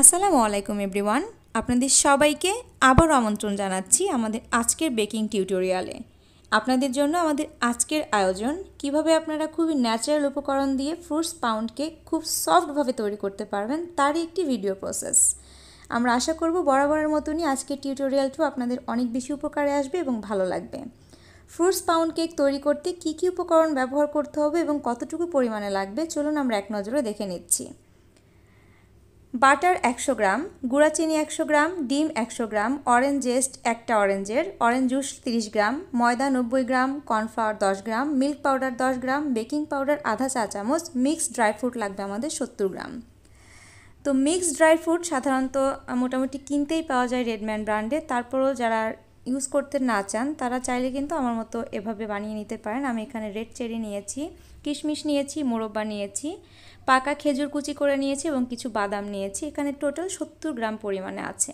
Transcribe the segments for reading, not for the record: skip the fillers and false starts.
আসসালামু আলাইকুম এভরিওয়ান, আপনাদের সবাইকে আবারও আমন্ত্রণ জানাচ্ছি আমাদের আজকের বেকিং টিউটোরিয়ালে। আপনাদের জন্য আমাদের আজকের আয়োজন কিভাবে আপনারা খুবই ন্যাচারাল উপকরণ দিয়ে ফ্রুটস পাউন্ড কেক খুব সফটভাবে তৈরি করতে পারবেন তারই একটি ভিডিও প্রসেস। আমরা আশা করব বরাবরের মতনই আজকের টিউটোরিয়ালটিও আপনাদের অনেক বেশি উপকারে আসবে এবং ভালো লাগবে। ফ্রুটস পাউন্ড কেক তৈরি করতে কী কী উপকরণ ব্যবহার করতে হবে এবং কতটুকু পরিমাণে লাগবে চলুন আমরা এক নজরে দেখে নিচ্ছি। বাটার 100 গ্রাম, গুঁড়া চিনি 100 গ্রাম, ডিম 100 গ্রাম, অরেঞ্জ জেস্ট একটা অরেঞ্জের, অরেঞ্জ জুস 30 গ্রাম, ময়দা 90 গ্রাম, কর্নফ্লাওয়ার 10 গ্রাম, মিল্ক পাউডার 10 গ্রাম, বেকিং পাউডার আধা চা চামচ, মিক্সড ড্রাই ফ্রুট লাগবে আমাদের 70 গ্রাম। তো মিক্সড ড্রাই ফ্রুট সাধারণত মোটামুটি কিনতেই পাওয়া যায় রেডম্যান ব্র্যান্ডে, তারপরেও যারা ইউজ করতে না চান তারা চাইলে কিন্তু আমার মতো এভাবে বানিয়ে নিতে পারেন। আমি এখানে রেড চেরি নিয়েছি, কিশমিশ নিয়েছি, মোরব্বা নিয়েছি, পাকা খেজুর কুচি করে নিয়েছি এবং কিছু বাদাম নিয়েছি। এখানে টোটাল 70 গ্রাম পরিমাণে আছে।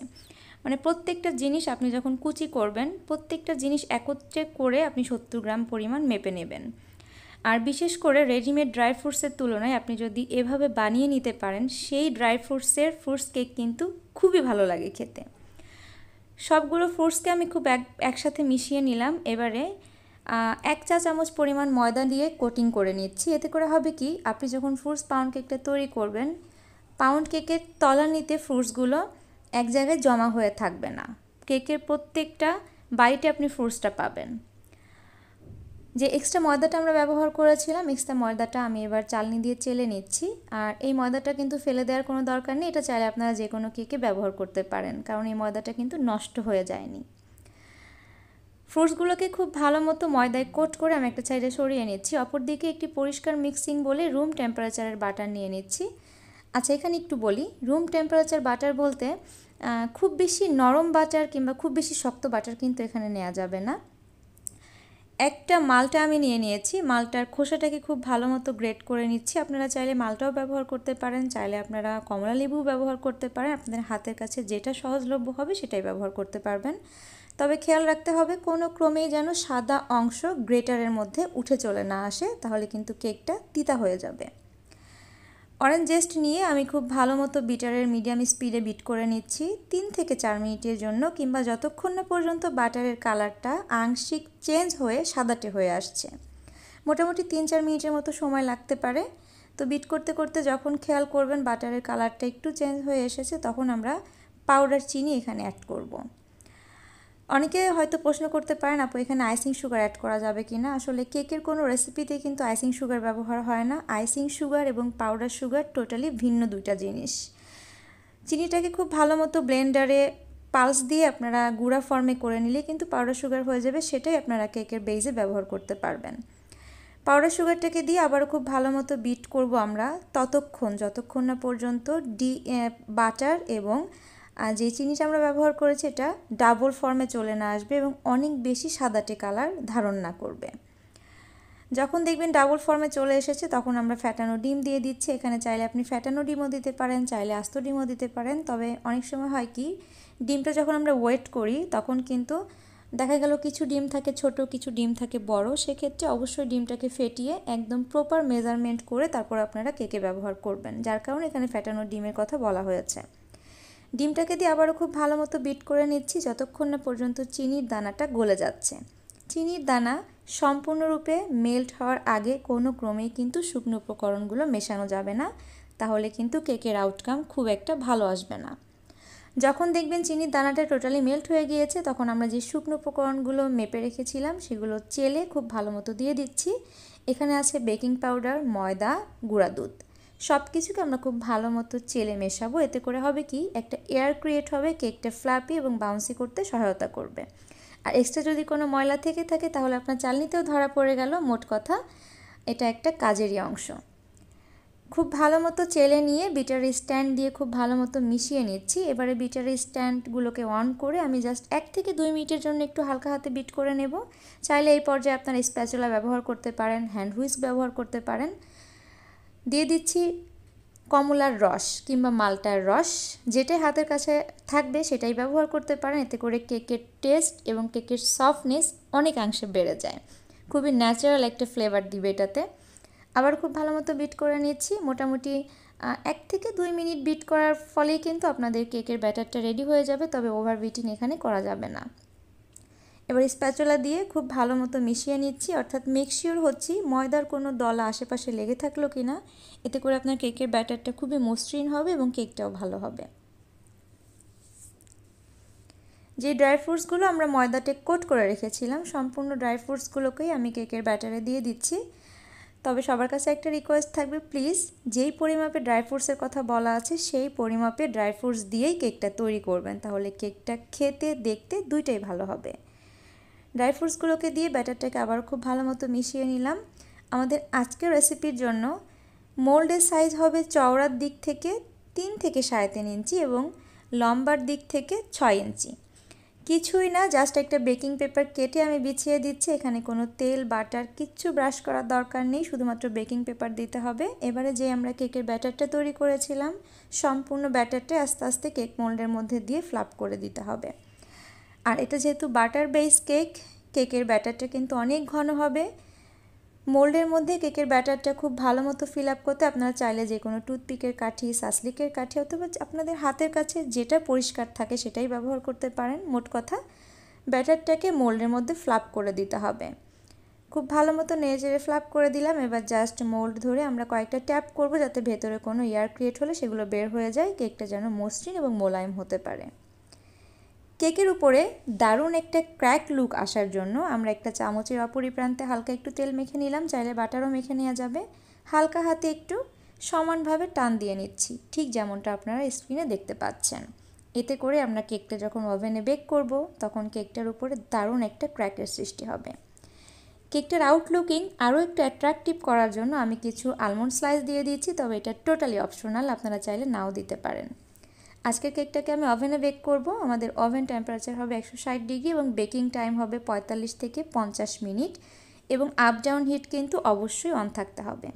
মানে প্রত্যেকটা জিনিস আপনি যখন কুচি করবেন প্রত্যেকটা জিনিস একত্রে করে আপনি 70 গ্রাম পরিমাণ মেপে নেবেন। আর বিশেষ করে রেডিমেড ড্রাই ফ্রুটসের তুলনায় আপনি যদি এভাবে বানিয়ে নিতে পারেন সেই ড্রাই ফ্রুটসের ফ্রুটস কেক কিন্তু খুবই ভালো লাগে খেতে। সবগুলো ফ্রুটসকে আমি খুব একসাথে মিশিয়ে নিলাম। এবারে 1 চা চামচ পরিমাণ ময়দা দিয়ে কোটিং করে নিচ্ছি। এতে করে হবে কি, আপনি যখন ফ্রুটস পাউন্ড কেকটা তৈরি করবেন পাউন্ড কেকের তলানিতে ফ্রুটসগুলো এক জায়গায় জমা হয়ে থাকবে না, কেকের প্রত্যেকটা বাইটে আপনি ফ্রুটসটা পাবেন। যে এক্সট্রা ময়দাটা আমরা ব্যবহার করেছিলাম এক্সট্রা ময়দাটা আমি এবার চালনি দিয়ে চেলে নিচ্ছি। আর এই ময়দাটা কিন্তু ফেলে দেওয়ার কোনো দরকার নেই, এটা চাইলে আপনারা যে কোনো কেকে ব্যবহার করতে পারেন, কারণ এই ময়দাটা কিন্তু নষ্ট হয়ে যায়নি। ফ্রুটসগুলোকে খুব ভালো মতো ময়দায় কোট করে আমি একটা সাইডে সরিয়ে নিচ্ছি। অপরদিকে একটি পরিষ্কার মিক্সিং বলে রুম টেম্পারেচারের বাটার নিয়ে নিচ্ছি। আচ্ছা, এখানে একটু বলি, রুম টেম্পারেচার বাটার বলতে খুব বেশি নরম বাটার কিংবা খুব বেশি শক্ত বাটার কিন্তু এখানে নেওয়া যাবে না। একটা মালটা আমি নিয়ে নিয়েছি, মালটার খোসাটাকে খুব ভালো মতো গ্রেট করে নিচ্ছি। আপনারা চাইলে মালটাও ব্যবহার করতে পারেন, চাইলে আপনারা কমলা লেবু ব্যবহার করতে পারেন, আপনাদের হাতের কাছে যেটা সহজলভ্য হবে সেটাই ব্যবহার করতে পারবেন। তবে খেয়াল রাখতে হবে কোনো ক্রমেই যেন সাদা অংশ গ্রেটারের মধ্যে উঠে চলে না আসে, তাহলে কিন্তু কেকটা তিতা হয়ে যাবে। অরেঞ্জ জেস্ট নিয়ে আমি খুব ভালো মতো বিটারের মিডিয়াম স্পিডে বিট করে নিচ্ছি 3 থেকে 4 মিনিটের জন্য, কিংবা যতক্ষণ না পর্যন্ত বাটারের কালারটা আংশিক চেঞ্জ হয়ে সাদাটে হয়ে আসছে। মোটামুটি 3-4 মিনিটের মতো সময় লাগতে পারে। তো বিট করতে করতে যখন খেয়াল করবেন বাটারের কালারটা একটু চেঞ্জ হয়ে এসেছে তখন আমরা পাউডার চিনি এখানে অ্যাড করব। অনেকে হয়তো প্রশ্ন করতে পারেন আপু এখানে আইসিং সুগার অ্যাড করা যাবে কি না। আসলে কেকের কোনো রেসিপিতে কিন্তু আইসিং সুগার ব্যবহার হয় না। আইসিং সুগার এবং পাউডার সুগার টোটালি ভিন্ন দুইটা জিনিস। চিনিটাকে খুব ভালো মতো ব্লেন্ডারে পালস দিয়ে আপনারা গুঁড়া ফর্মে করে নিলে কিন্তু পাউডার সুগার হয়ে যাবে, সেটাই আপনারা কেকের বেইজে ব্যবহার করতে পারবেন। পাউডার সুগারটাকে দিয়ে আবারও খুব ভালো মতো বিট করব আমরা যতক্ষণ না পর্যন্ত বাটার এবং যে চিনিটা আমরা ব্যবহার করেছি এটা ডাবল ফর্মে চলে না আসবে এবং অনেক বেশি সাদাটে কালার ধারণ না করবে। যখন দেখবেন ডাবল ফর্মে চলে এসেছে তখন আমরা ফ্যাটানো ডিম দিয়ে দিচ্ছি। এখানে চাইলে আপনি ফ্যাটানো ডিমও দিতে পারেন, চাইলে আস্ত ডিমও দিতে পারেন। তবে অনেক সময় হয় কি, ডিমটা যখন আমরা ওয়েট করি তখন কিন্তু দেখা গেল কিছু ডিম থাকে ছোট, কিছু ডিম থাকে বড়। সেক্ষেত্রে অবশ্যই ডিমটাকে ফেটিয়ে একদম প্রপার মেজারমেন্ট করে তারপর আপনারা কেকে ব্যবহার করবেন, যার কারণে এখানে ফ্যাটানো ডিমের কথা বলা হয়েছে। ডিমটাকে দিয়ে আবারও খুব ভালো মতো বিট করে নিচ্ছি যতক্ষণ না পর্যন্ত চিনির দানাটা গলে যাচ্ছে। চিনির দানা সম্পূর্ণরূপে মেল্ট হওয়ার আগে কোনো ক্রমেই কিন্তু শুকনো উপকরণগুলো মেশানো যাবে না, তাহলে কিন্তু কেকের আউটকাম খুব একটা ভালো আসবে না। যখন দেখবেন চিনির দানাটা টোটালি মেল্ট হয়ে গিয়েছে তখন আমরা যে শুকনো উপকরণগুলো মেপে রেখেছিলাম সেগুলো চেলে খুব ভালো মতো দিয়ে দিচ্ছি। এখানে আছে বেকিং পাউডার, ময়দা, গুঁড়া দুধ, সব কিছুকে আমরা খুব ভালো মতো চেলে মেশাবো। এতে করে হবে কি, একটা এয়ার ক্রিয়েট হবে, কেকটা ফ্লাপি এবং বাউন্সি করতে সহায়তা করবে। আর এক্সট্রা যদি কোনো ময়লা থেকে থাকে তাহলে আপনার চালনিতেও ধরা পড়ে গেল। মোট কথা এটা একটা কাজেরই অংশ। খুব ভালো মতো চেলে নিয়ে বিটার স্ট্যান্ড দিয়ে খুব ভালো মতো মিশিয়ে নিচ্ছি। এবারে বিটার স্ট্যান্ডগুলোকে অন করে আমি জাস্ট 1 থেকে 2 মিনিটের জন্য একটু হালকা হাতে বিট করে নেব। চাইলে এই পর্যায়ে আপনারা স্প্যাচুলা ব্যবহার করতে পারেন, হ্যান্ড হুইস্ক ব্যবহার করতে পারেন। দিয়ে দিচ্ছি কমলার রস কিংবা মাল্টার রস, যেটাই হাতের কাছে থাকবে সেটাই ব্যবহার করতে পারেন। এতে করে কেকের টেস্ট এবং কেকের সফটনেস অনেকাংশে বেড়ে যায়, খুবই ন্যাচারাল একটা ফ্লেভার দিবে এটাতে। আবার খুব ভালো মতো বিট করে নিচ্ছি। মোটামুটি 1 থেকে 2 মিনিট বিট করার ফলেই কিন্তু আপনাদের কেকের ব্যাটারটা রেডি হয়ে যাবে, তবে ওভার বিটিং এখানে করা যাবে না। এবার স্প্যাচুলা দিয়ে খুব ভালো মতো মিশিয়ে নিচ্ছি, অর্থাৎ মেক শিওর হচ্ছি ময়দার কোনো দলা আশেপাশে লেগে থাকলো কি না। এতে করে আপনার কেকের ব্যাটারটা খুবই মসৃণ হবে এবং কেকটাও ভালো হবে। যে ড্রাই ফ্রুটসগুলো আমরা ময়দাতে কোট করে রেখেছিলাম, সম্পূর্ণ ড্রাই ফ্রুটসগুলোকেই আমি কেকের ব্যাটারে দিয়ে দিচ্ছি। তবে সবার কাছে একটা রিকোয়েস্ট থাকবে, প্লিজ যেই পরিমাপে ড্রাই ফ্রুটসের কথা বলা আছে সেই পরিমাপে ড্রাই ফ্রুটস দিয়েই কেকটা তৈরি করবেন, তাহলে কেকটা খেতে দেখতে দুইটাই ভালো হবে। ড্রাই ফ্রুটসগুলোকে দিয়ে ব্যাটারটাকে আবার খুব ভালো মতো মিশিয়ে নিলাম। আমাদের আজকের রেসিপির জন্য মোল্ডের সাইজ হবে চওড়ার দিক থেকে 3 থেকে 3.5 ইঞ্চি এবং লম্বার দিক থেকে 6 ইঞ্চি। কিছুই না, জাস্ট একটা বেকিং পেপার কেটে আমি বিছিয়ে দিচ্ছি। এখানে কোনো তেল বাটার কিচ্ছু ব্রাশ করার দরকার নেই, শুধুমাত্র বেকিং পেপার দিতে হবে। এবারে যে আমরা কেকের ব্যাটারটা তৈরি করেছিলাম, সম্পূর্ণ ব্যাটারটা আস্তে আস্তে কেক মোল্ডের মধ্যে দিয়ে ফ্লাপ করে দিতে হবে। আর এটা যেহেতু বাটার বেস কেক, কেকের ব্যাটারটা কিন্তু অনেক ঘন হবে। মোল্ডের মধ্যে কেকের ব্যাটারটা খুব ভালো মতো ফিল আপ করতে আপনারা চাইলে যে কোনো টুথপিকের কাঠি, সাসলিকের কাঠি অথবা আপনাদের হাতের কাছে যেটা পরিষ্কার থাকে সেটাই ব্যবহার করতে পারেন। মোট কথা ব্যাটারটাকে মোল্ডের মধ্যে ফ্লাপ করে দিতে হবে। খুব ভালো মতো নেড়েচেড়ে ফ্লাপ করে দিলাম। এবার জাস্ট মোল্ড ধরে আমরা কয়েকটা ট্যাপ করব, যাতে ভেতরে কোনো এয়ার ক্রিয়েট হলে সেগুলো বের হয়ে যায়, কেকটা যেন মসৃণ এবং মোলায়েম হতে পারে। কেকের উপরে দারুণ একটা ক্র্যাক লুক আসার জন্য আমরা একটা চামচের অপরি প্রান্তে হালকা একটু তেল মেখে নিলাম, চাইলে বাটারও মেখে নেওয়া যাবে। হালকা হাতে একটু সমানভাবে টান দিয়ে নিচ্ছি, ঠিক যেমনটা আপনারা স্ক্রিনে দেখতে পাচ্ছেন। এতে করে আমরা কেকটা যখন ওভেনে বেক করব তখন কেকটার উপরে দারুণ একটা ক্র্যাকের সৃষ্টি হবে। কেকটার আউটলুকিং আরও একটু অ্যাট্রাকটিভ করার জন্য আমি কিছু আলমন্ড স্লাইস দিয়ে দিচ্ছি, তবে এটা টোটালি অপশনাল, আপনারা চাইলে নাও দিতে পারেন। আজকের কেকটাকে আমি ওভেনে বেক করব। আমাদের ওভেন টেম্পারেচার হবে 160 ডিগ্রি এবং বেকিং টাইম হবে 45 থেকে 50 মিনিট এবং আপ ডাউন হিট কিন্তু অবশ্যই অন থাকতে হবে।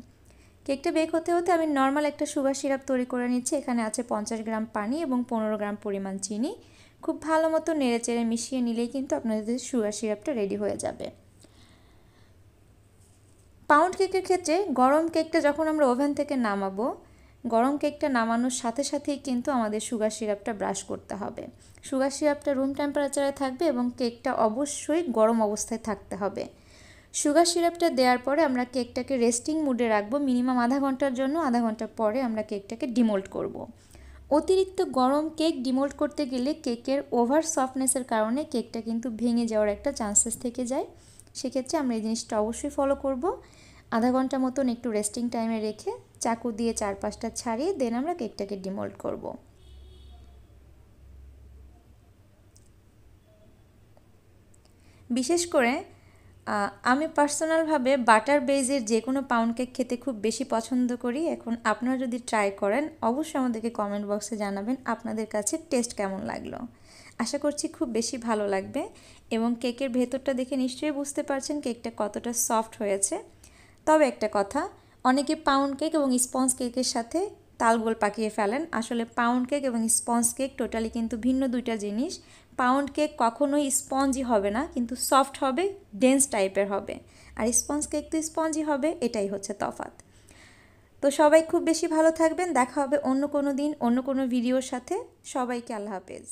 কেকটা বেক হতে হতে আমি নর্মাল একটা সুগার সিরাপ তৈরি করে নিচ্ছি। এখানে আছে 50 গ্রাম পানি এবং 15 গ্রাম পরিমাণ চিনি। খুব ভালো মতো নেড়েচেড়ে মিশিয়ে নিলেই কিন্তু আপনাদের সুগার সিরাপটা রেডি হয়ে যাবে। পাউন্ড কেকের ক্ষেত্রে গরম কেকটা যখন আমরা ওভেন থেকে নামাবো, গরম কেকটা নামানোর সাথে সাথেই কিন্তু আমাদের সুগার সিরাপটা ব্রাশ করতে হবে। সুগার সিরাপটা রুম টেম্পারেচারে থাকবে এবং কেকটা অবশ্যই গরম অবস্থায় থাকতে হবে। সুগার সিরাপটা দেওয়ার পরে আমরা কেকটাকে রেস্টিং মুডে রাখবো মিনিমাম আধা ঘন্টার জন্য। আধা ঘন্টা পরে আমরা কেকটাকে ডিমোল্ড করব। অতিরিক্ত গরম কেক ডিমোল্ড করতে গেলে কেকের ওভার সফটনেসের কারণে কেকটা কিন্তু ভেঙে যাওয়ার একটা চান্সেস থেকে যায়। সেক্ষেত্রে আমরা এই জিনিসটা অবশ্যই ফলো করব। আধা ঘন্টা মতন একটু রেস্টিং টাইমে রেখে চাকু দিয়ে 4-5টা ছাড়িয়ে দেন আমরা কেকটাকে ডিমোল্ড করব। বিশেষ করে আমি পার্সোনালভাবে বাটার বেজের যে কোনো পাউন্ড কেক খেতে খুব বেশি পছন্দ করি। এখন আপনারা যদি ট্রাই করেন অবশ্যই আমাদেরকে কমেন্ট বক্সে জানাবেন আপনাদের কাছে টেস্ট কেমন লাগলো। আশা করছি খুব বেশি ভালো লাগবে এবং কেকের ভেতরটা দেখে নিশ্চয়ই বুঝতে পারছেন কেকটা কতটা সফট হয়েছে। তবে একটা কথা, অনেকে পাউন্ড কেক এবং স্পঞ্জ কেকের সাথে তালগোল পাকিয়ে ফেলেন। আসলে পাউন্ড কেক এবং স্পঞ্জ কেক টোটালি কিন্তু ভিন্ন দুইটা জিনিস। পাউন্ড কেক কখনোই স্পঞ্জি হবে না, কিন্তু সফট হবে, ডেন্স টাইপের হবে। আর স্পঞ্জ কেক তো স্পঞ্জি হবে, এটাই হচ্ছে তফাৎ। তো সবাই খুব বেশি ভালো থাকবেন, দেখা হবে অন্য কোনো দিন অন্য কোনো ভিডিওর সাথে। সবাইকে আল্লাহ হাফেজ।